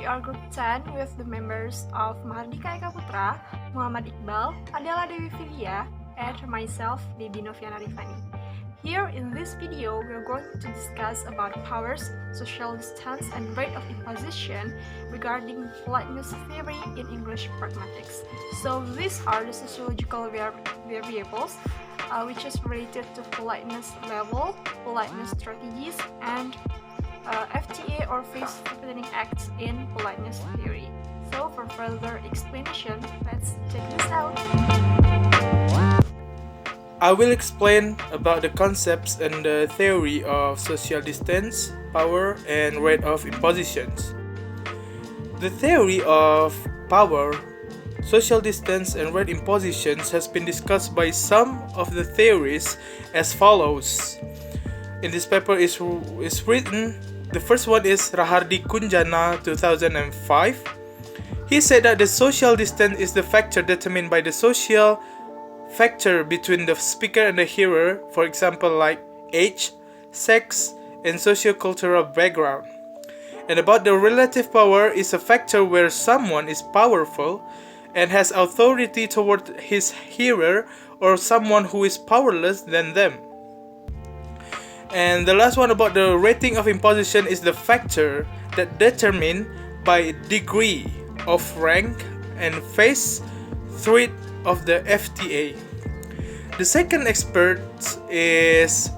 are Group 10 with the members of Mahardika Eka Putra, Muhammad Iqbal, Adela Dewi Filia, and myself, Debbie Noviana Rifani. Here in this video, we are going to discuss about powers, social distance, and rate of imposition regarding politeness theory in English pragmatics. So these are the sociological variables which is related to politeness level, politeness strategies, and FTA or face threatening acts in politeness theory. So for further explanation, let's check this out. I will explain about the concepts and the theory of social distance, power, and rate of impositions. The theory of power, social distance, and rate impositions has been discussed by some of the theories as follows. In this paper is written, the first one is Rahardi Kunjana 2005. He said that the social distance is the factor determined by the social factor between the speaker and the hearer, for example like age, sex, and socio-cultural background. And about the relative power is a factor where someone is powerful and has authority toward his hearer or someone who is powerless than them. And the last one about the rating of imposition is the factor that determined by degree of rank and phase threat of the FTA. The second expert is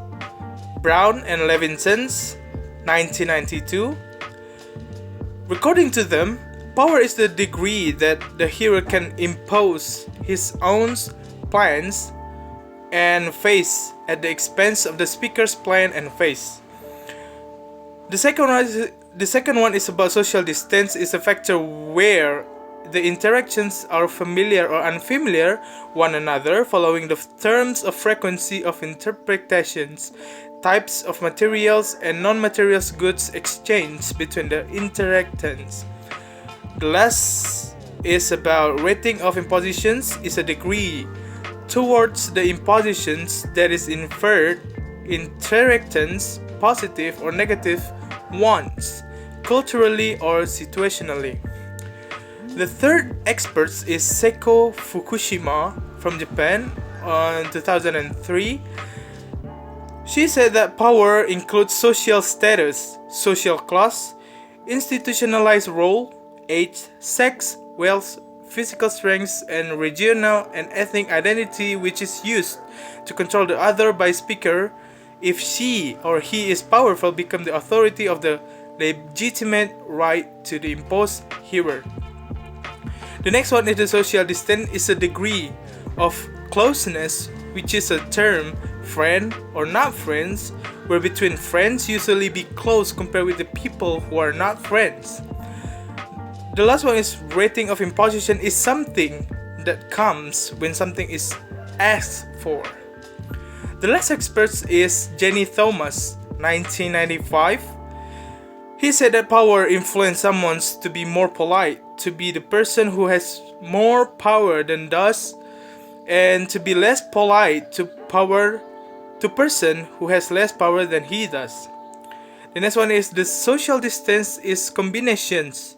Brown and Levinson's 1992. According to them, power is the degree that the hearer can impose his own plans and phase at the expense of the speaker's plan and phase. The second one is about social distance is a factor where the interactions are familiar or unfamiliar one another following the terms of frequency of interpretations, types of materials and non-material goods exchanged between the interactants. The last is about rating of impositions is a degree towards the impositions that is inferred interactants, positive or negative ones, culturally or situationally. The third expert is Seiko Fukushima from Japan on 2003. She said that power includes social status, social class, institutionalized role, age, sex, wealth, physical strength, and regional and ethnic identity which is used to control the other by speaker. If she or he is powerful, become the authority of the legitimate right to the imposed hearer. The next one is the social distance is a degree of closeness, which is a term friend or not friends, where between friends usually be close compared with the people who are not friends. The last one is rating of imposition is something that comes when something is asked for. The last expert is Jenny Thomas, 1995. He said that power influences someone to be more polite, to be the person who has more power than does, and to be less polite to person who has less power than he does. The next one is the social distance is combinations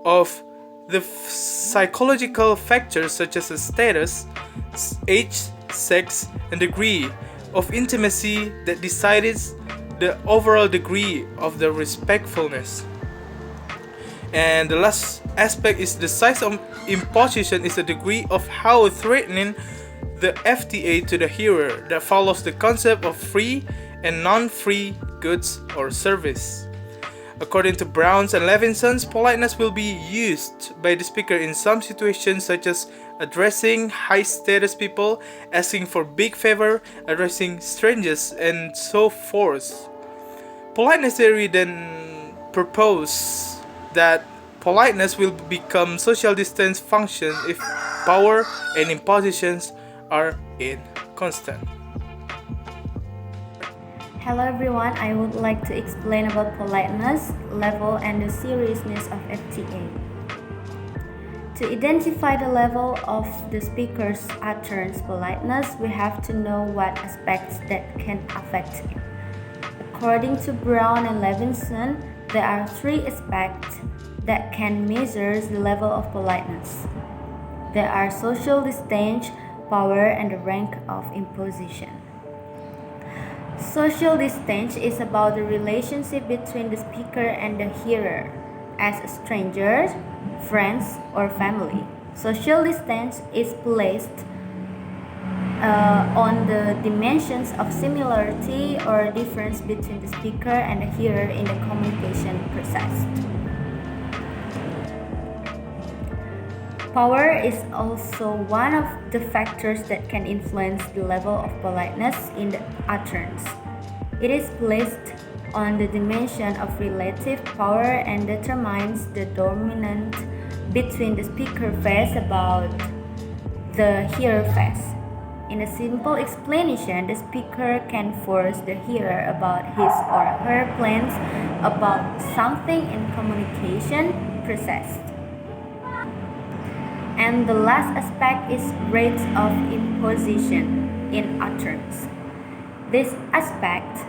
of the psychological factors such as status, age, sex, and degree of intimacy that decides the overall degree of the respectfulness. And the last aspect is the size of imposition is the degree of how threatening the FTA to the hearer that follows the concept of free and non-free goods or service. According to Browns and Levinson's, politeness will be used by the speaker in some situations such as addressing high-status people, asking for big favor, addressing strangers, and so forth. Politeness theory then proposes that politeness will become social distance function if power and impositions are inconstant. Hello everyone, I would like to explain about politeness, level, and the seriousness of FTA. To identify the level of the speaker's utterance politeness, we have to know what aspects that can affect it. According to Brown and Levinson, there are three aspects that can measure the level of politeness. There are social distance, power, and the rank of imposition. Social distance is about the relationship between the speaker and the hearer, as strangers, friends, or family. Social distance is placed on the dimensions of similarity or difference between the speaker and the hearer in the communication process. Power is also one of the factors that can influence the level of politeness in the utterance. It is placed on the dimension of relative power and determines the dominant between the speaker face about the hearer face. In a simple explanation, the speaker can force the hearer about his or her plans about something in communication process. And the last aspect is rates of imposition in utterance. This aspect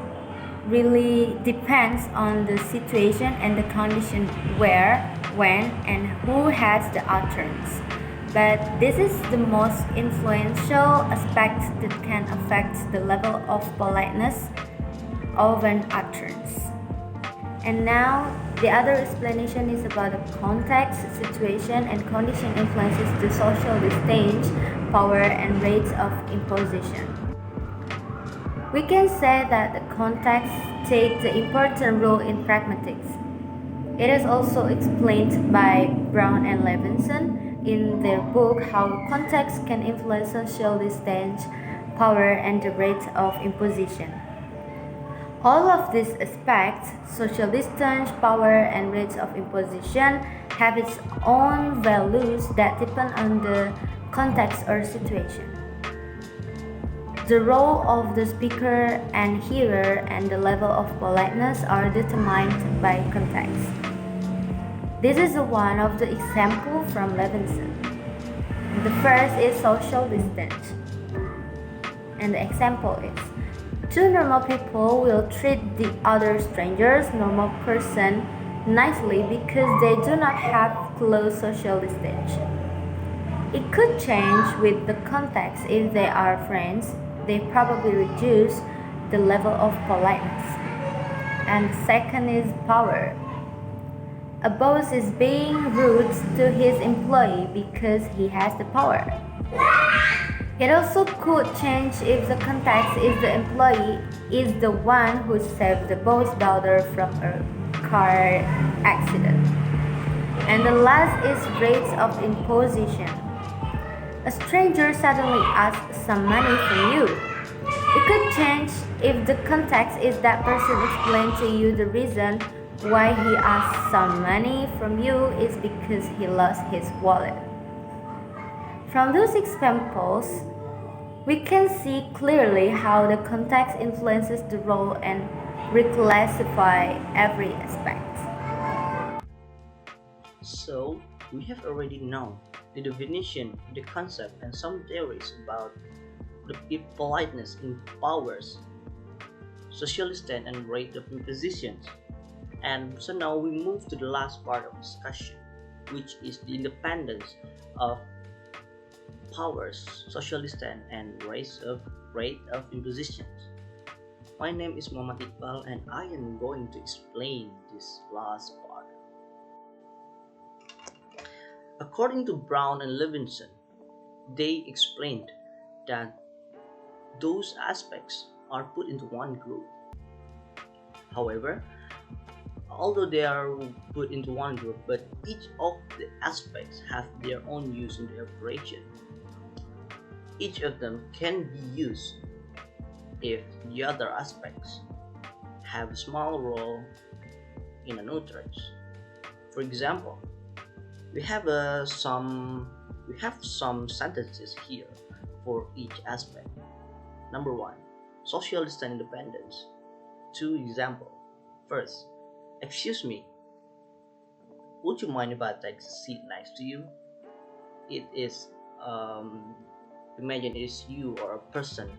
really depends on the situation and the condition where, when, and who has the utterance. But this is the most influential aspect that can affect the level of politeness of an utterance. And now, the other explanation is about the context, situation, and condition influences the social distance, power, and rates of imposition. We can say that the context takes an important role in pragmatics. It is also explained by Brown and Levinson in their book How Context Can Influence Social Distance, Power, and the Rate of Imposition. All of these aspects, social distance, power, and rates of imposition, have its own values that depend on the context or situation. The role of the speaker and hearer and the level of politeness are determined by context. This is one of the examples from Levinson. The first is social distance. And the example is, two normal people will treat the other strangers, normal person, nicely because they do not have close social distance. It could change with the context. If they are friends, they probably reduce the level of politeness. And the second is power. A boss is being rude to his employee because he has the power. It also could change if the context is the employee is the one who saved the boss' daughter from a car accident. And the last is rates of imposition. A stranger suddenly asks some money from you. It could change if the context is that person explained to you the reason why he asked some money from you is because he lost his wallet. From those examples, we can see clearly how the context influences the role and reclassify every aspect. So, we have already known the definition, the concept, and some theories about the politeness in powers, social distance, and rate of impositions. And so now we move to the last part of discussion, which is the independence of powers, social distance, and rate of impositions. My name is Muhammad Iqbal, and I am going to explain this last part. According to Brown and Levinson, they explained that those aspects are put into one group. However, although they are put into one group, but each of the aspects have their own use in the operation. Each of them can be used if the other aspects have a small role in an utterance. For example, we have some sentences here for each aspect. Number 1, social distance independence. 2 example. First, excuse me, would you mind if I take a seat next to you? It is imagine it is you or a person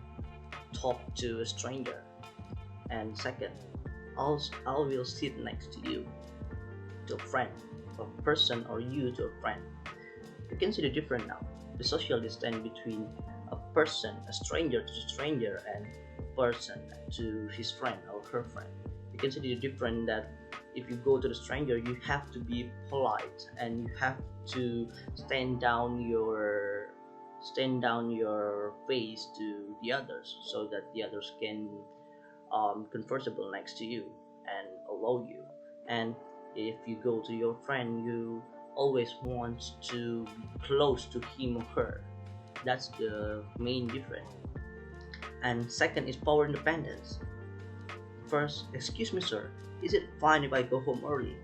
talk to a stranger. And second, I will sit next to you, to a friend. a person or you to a friend. You can see the difference now. The social distance between a person, a stranger to a stranger, and person to his friend or her friend. You can see the difference that if you go to the stranger, you have to be polite and you have to stand down your face to the others so that the others can comfortable next to you and allow you. And if you go to your friend, you always want to be close to him or her. That's the main difference. And second is power independence. First, excuse me, sir, is it fine if I go home early?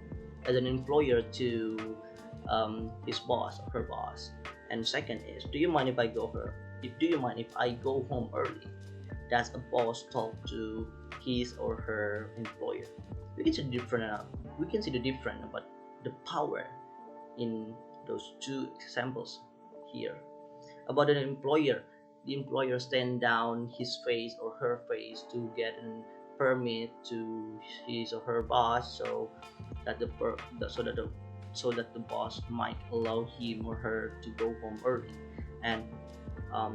As an employer to his boss or her boss. And second is, do you mind if I go home early? That's a boss talk to his or her employer. We can see the difference about the power in those two examples here. About an employer, the employer stand down his face or her face to get a permit to his or her boss, so that the boss might allow him or her to go home early. And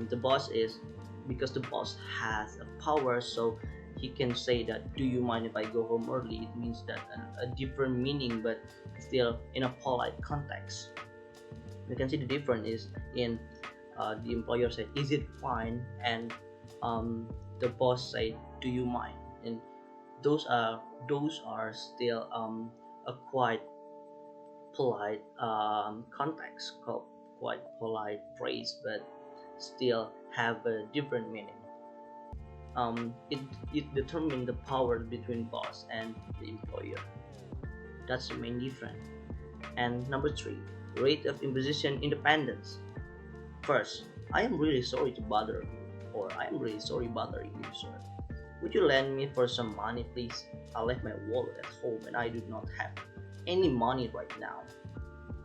the boss is, because the boss has a power, so he can say that, do you mind if I go home early? It means that a different meaning, but still in a polite context. We can see the difference is in the employer said, is it fine? And the boss said, do you mind? And those are still a quite polite context, quite polite phrase, but still have a different meaning. It determines the power between boss and the employer. That's the main difference. And number 3, rate of imposition independence. First, I am really sorry to bother you, or I am really sorry bothering you, sir. Would you lend me for some money, please? I left my wallet at home and I do not have any money right now.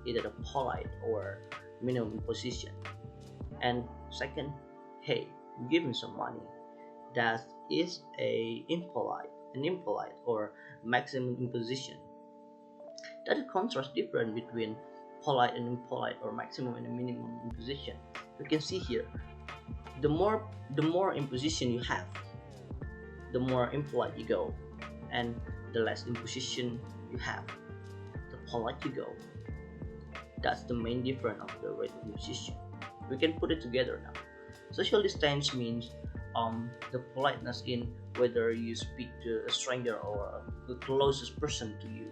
Either a polite or minimum imposition. And second, hey, give me some money. That is an impolite or maximum imposition. That is contrast different between polite and impolite, or maximum and minimum imposition. You can see here, the more imposition you have, the more impolite you go, and the less imposition you have, the polite you go. That's the main difference of the rate of imposition. We can put it together now. Social distance means the politeness in whether you speak to a stranger or the closest person to you.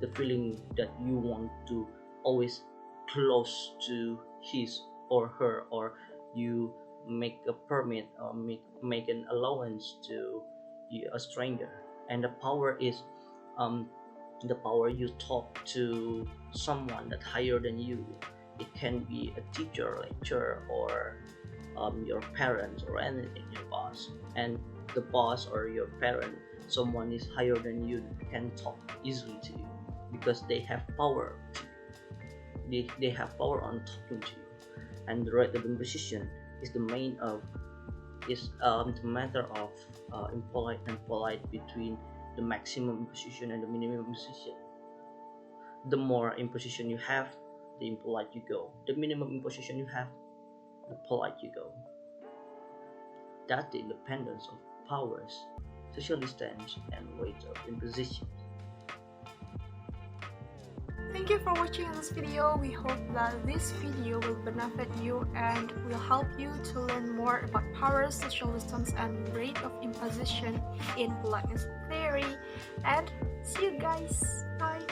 The feeling that you want to always close to his or her, or you make a permit or make an allowance to a stranger. And the power is the power you talk to someone that higher than you. It can be a teacher, lecturer, or your parents, or anything, your boss. And the boss or your parent, someone is higher than you, can talk easily to you because they have power to you. They have power on talking to you. And the rate of imposition is the matter of impolite and polite between the maximum imposition and the minimum imposition. The more imposition you have, the impolite you go. The minimum imposition you have, the polite you go. That's the independence of powers, social distance, and rate of imposition. Thank you for watching this video. We hope that this video will benefit you and will help you to learn more about powers, social distance, and rate of imposition in politeness theory. And see you guys. Bye.